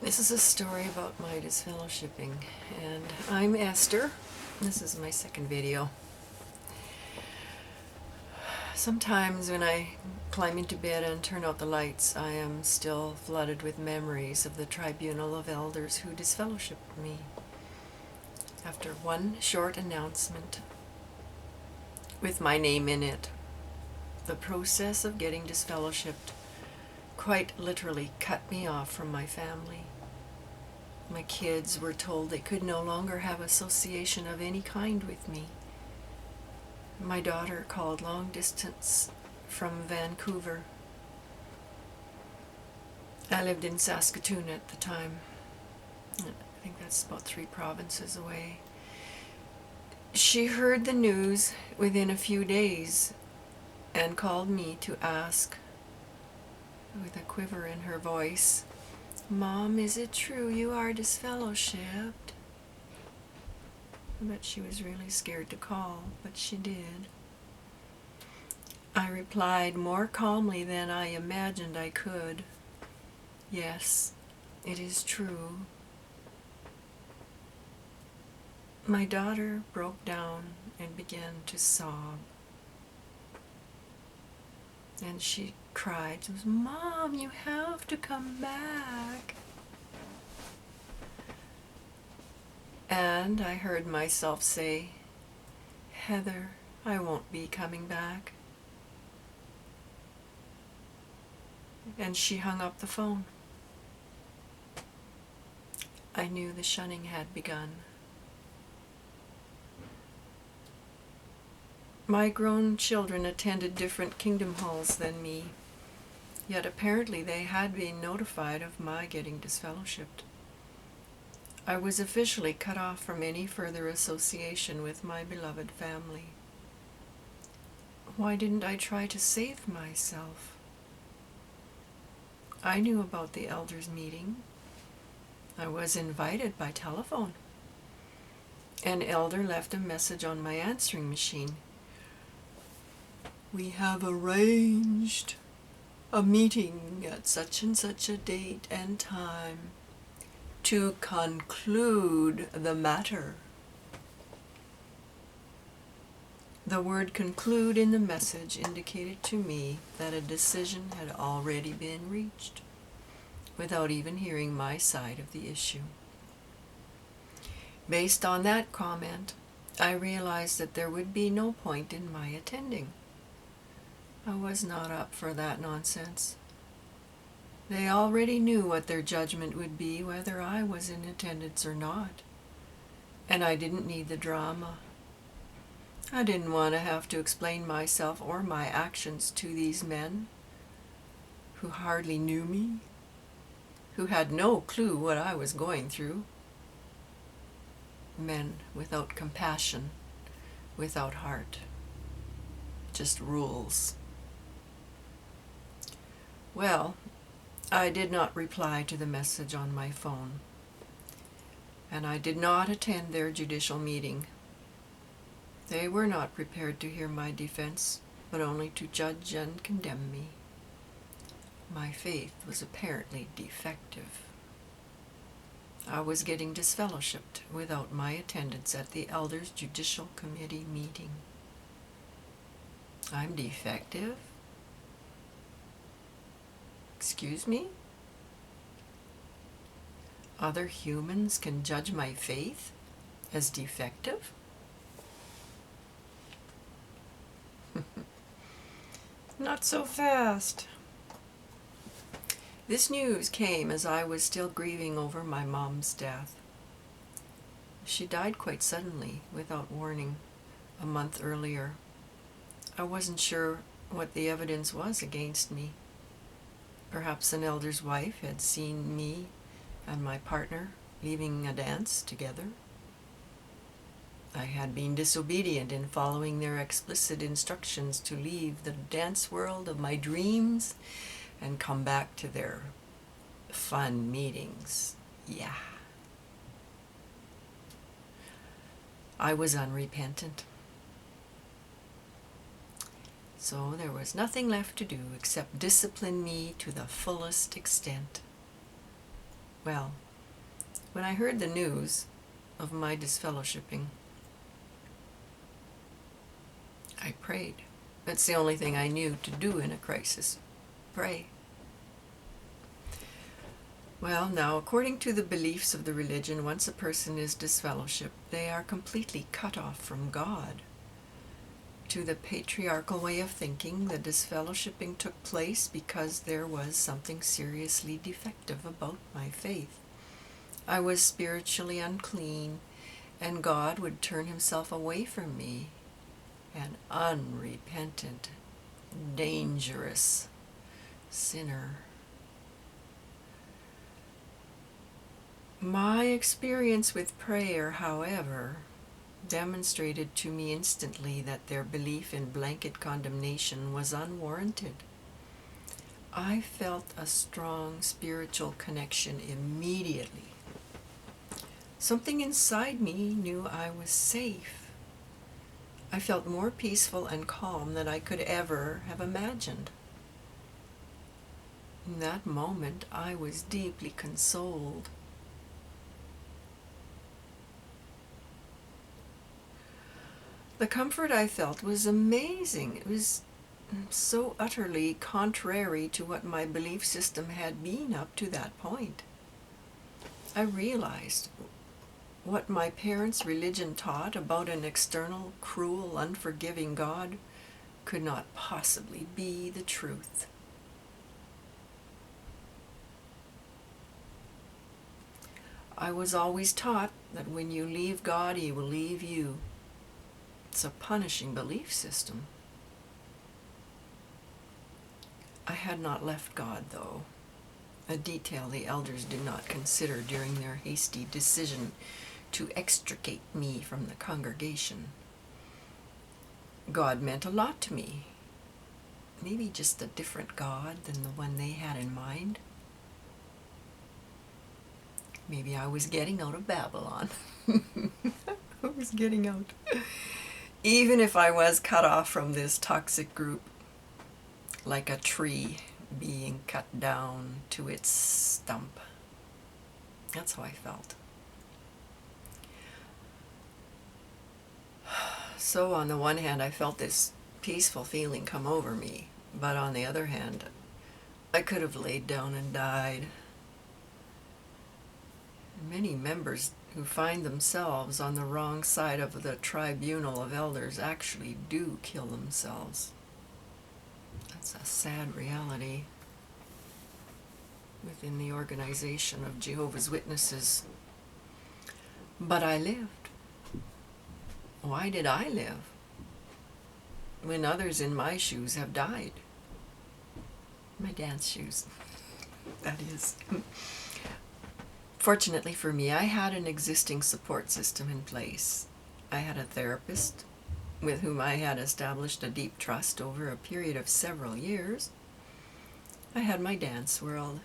This is a story about my disfellowshipping, and I'm Esther. This is my second video. Sometimes when I climb into bed and turn out the lights, I am still flooded with memories of the tribunal of elders who disfellowshipped me. After one short announcement with my name in it, the process of getting disfellowshipped quite literally cut me off from my family. My kids were told they could no longer have association of any kind with me. My daughter called long distance from Vancouver. I lived in Saskatoon at the time. I think that's about 3 provinces away. She heard the news within a few days and called me to ask, with a quiver in her voice, "Mom, is it true you are disfellowshipped?" I bet she was really scared to call, but she did. I replied more calmly than I imagined I could. "Yes, it is true." My daughter broke down and began to sob. And she cried, "Mom, you have to come back." And I heard myself say, "Heather, I won't be coming back." And she hung up the phone. I knew the shunning had begun. My grown children attended different kingdom halls than me, yet apparently they had been notified of my getting disfellowshipped. I was officially cut off from any further association with my beloved family. Why didn't I try to save myself? I knew about the elders' meeting. I was invited by telephone. An elder left a message on my answering machine. "We have arranged a meeting at such and such a date and time to conclude the matter." The word "conclude" in the message indicated to me that a decision had already been reached, without even hearing my side of the issue. Based on that comment, I realized that there would be no point in my attending. I was not up for that nonsense. They already knew what their judgment would be whether I was in attendance or not, and I didn't need the drama. I didn't want to have to explain myself or my actions to these men who hardly knew me, who had no clue what I was going through. Men without compassion, without heart, just rules. Well, I did not reply to the message on my phone, and I did not attend their judicial meeting. They were not prepared to hear my defense, but only to judge and condemn me. My faith was apparently defective. I was getting disfellowshipped without my attendance at the Elders' Judicial Committee meeting. I'm defective? Excuse me? Other humans can judge my faith as defective? Not so fast. This news came as I was still grieving over my mom's death. She died quite suddenly, without warning, a month earlier. I wasn't sure what the evidence was against me. Perhaps an elder's wife had seen me and my partner leaving a dance together. I had been disobedient in following their explicit instructions to leave the dance world of my dreams and come back to their fun meetings. Yeah. I was unrepentant. So there was nothing left to do except discipline me to the fullest extent. Well, when I heard the news of my disfellowshipping, I prayed. That's the only thing I knew to do in a crisis. Pray. Well, now, according to the beliefs of the religion, once a person is disfellowshipped, they are completely cut off from God. To the patriarchal way of thinking, the disfellowshipping took place because there was something seriously defective about my faith. I was spiritually unclean, and God would turn himself away from me, an unrepentant, dangerous sinner. My experience with prayer, however, demonstrated to me instantly that their belief in blanket condemnation was unwarranted. I felt a strong spiritual connection immediately. Something inside me knew I was safe. I felt more peaceful and calm than I could ever have imagined. In that moment, I was deeply consoled. The comfort I felt was amazing. It was so utterly contrary to what my belief system had been up to that point. I realized what my parents' religion taught about an external, cruel, unforgiving God could not possibly be the truth. I was always taught that when you leave God, he will leave you. It's a punishing belief system. I had not left God, though, a detail the elders did not consider during their hasty decision to extricate me from the congregation. God meant a lot to me. Maybe just a different God than the one they had in mind. Maybe I was getting out of Babylon. I was getting out. Even if I was cut off from this toxic group, like a tree being cut down to its stump. That's how I felt. So on the one hand, I felt this peaceful feeling come over me, but on the other hand, I could have laid down and died. Many members who find themselves on the wrong side of the tribunal of elders actually do kill themselves. That's a sad reality within the organization of Jehovah's Witnesses. But I lived. Why did I live when others in my shoes have died? My dance shoes, that is. Fortunately for me, I had an existing support system in place. I had a therapist with whom I had established a deep trust over a period of several years. I had my dance world,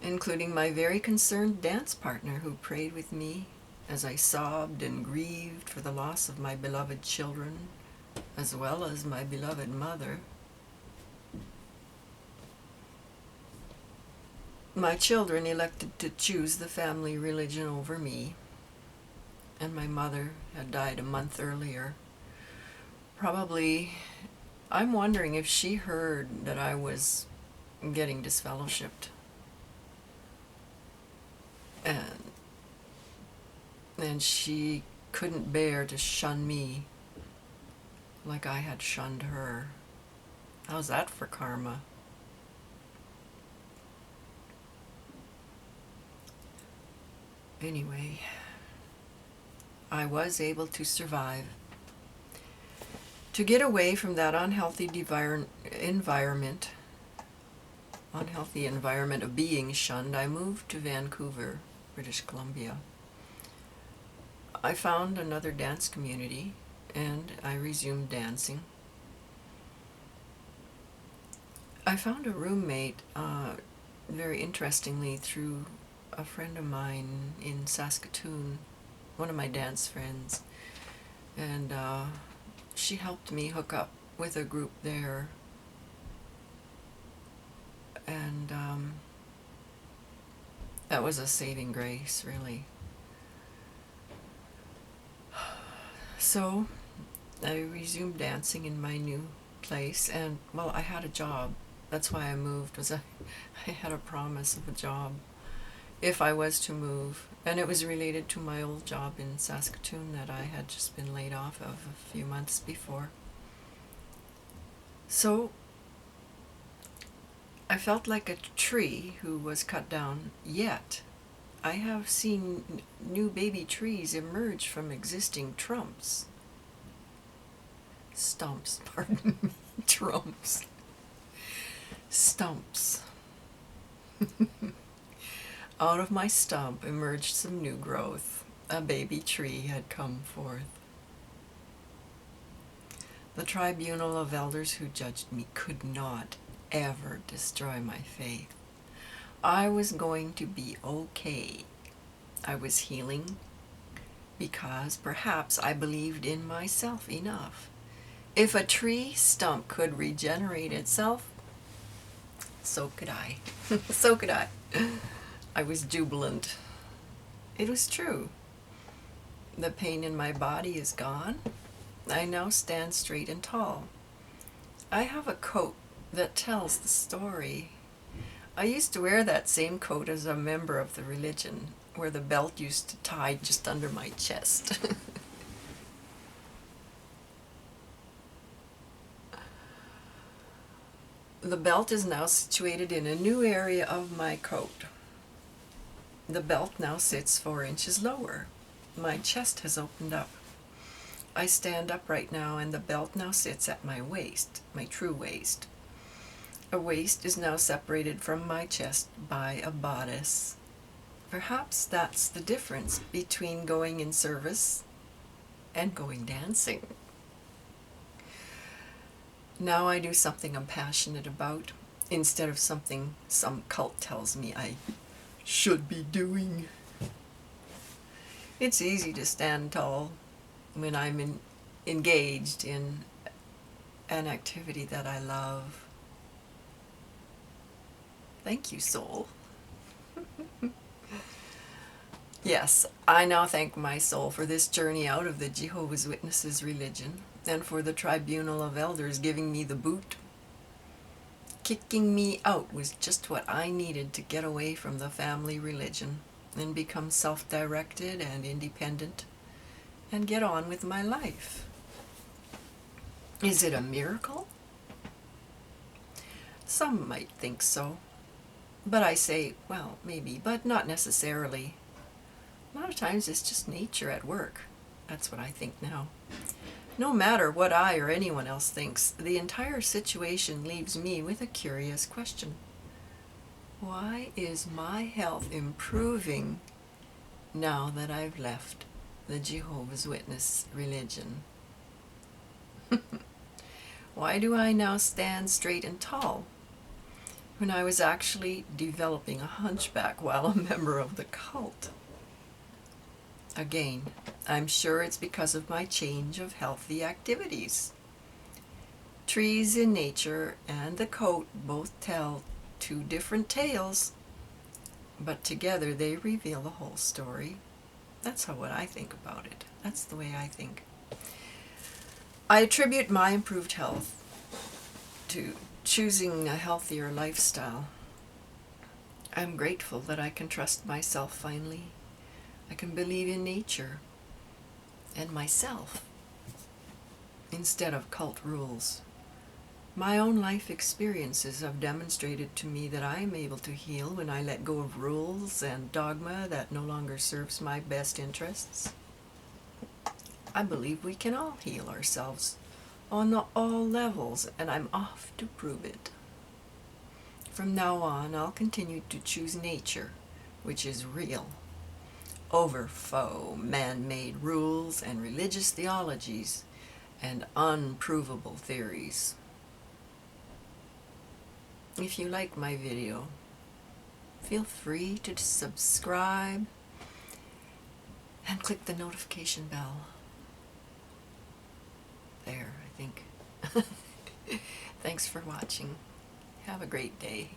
including my very concerned dance partner who prayed with me as I sobbed and grieved for the loss of my beloved children, as well as my beloved mother. My children elected to choose the family religion over me, and my mother had died a month earlier. Probably, I'm wondering if she heard that I was getting disfellowshipped. And she couldn't bear to shun me like I had shunned her. How's that for karma? Anyway, I was able to survive. To get away from that unhealthy environment of being shunned, I moved to Vancouver, British Columbia. I found another dance community, and I resumed dancing. I found a roommate, very interestingly, through a friend of mine in Saskatoon, one of my dance friends, and she helped me hook up with a group there. And That was a saving grace, really. So I resumed dancing in my new place, and well, I had a job. That's why I moved, was I had a promise of a job if I was to move, and it was related to my old job in Saskatoon that I had just been laid off of a few months before. So I felt like a tree who was cut down, yet I have seen new baby trees emerge from existing stumps, pardon me, trumps, stumps. Out of my stump emerged some new growth. A baby tree had come forth. The tribunal of elders who judged me could not ever destroy my faith. I was going to be okay. I was healing because perhaps I believed in myself enough. If a tree stump could regenerate itself, so could I. So could I. I was jubilant. It was true. The pain in my body is gone. I now stand straight and tall. I have a coat that tells the story. I used to wear that same coat as a member of the religion, where the belt used to tie just under my chest. The belt is now situated in a new area of my coat. The belt now sits 4 inches lower. My chest has opened up. I stand upright now, and the belt now sits at my waist, my true waist. A waist is now separated from my chest by a bodice. Perhaps that's the difference between going in service and going dancing. Now I do something I'm passionate about instead of something some cult tells me I should be doing. It's easy to stand tall when I'm engaged in an activity that I love. Thank you, soul. Yes, I now thank my soul for this journey out of the Jehovah's Witnesses religion, and for the tribunal of elders giving me the boot. Kicking me out was just what I needed to get away from the family religion and become self-directed and independent and get on with my life. Is it a miracle? Some might think so. But I say, well, maybe, but not necessarily. A lot of times it's just nature at work. That's what I think now. No matter what I or anyone else thinks, the entire situation leaves me with a curious question. Why is my health improving now that I've left the Jehovah's Witness religion? Why do I now stand straight and tall when I was actually developing a hunchback while a member of the cult? Again, I'm sure it's because of my change of healthy activities. Trees in nature and the coat both tell 2 different tales, but together they reveal the whole story. That's what I think about it. That's the way I think. I attribute my improved health to choosing a healthier lifestyle. I'm grateful that I can trust myself finally. I can believe in nature and myself instead of cult rules. My own life experiences have demonstrated to me that I am able to heal when I let go of rules and dogma that no longer serves my best interests. I believe we can all heal ourselves on all levels, and I'm off to prove it. From now on, I'll continue to choose nature, which is real, over faux man-made rules and religious theologies and unprovable theories. If you like my video, feel free to subscribe and click the notification bell. There, I think. Thanks for watching. Have a great day.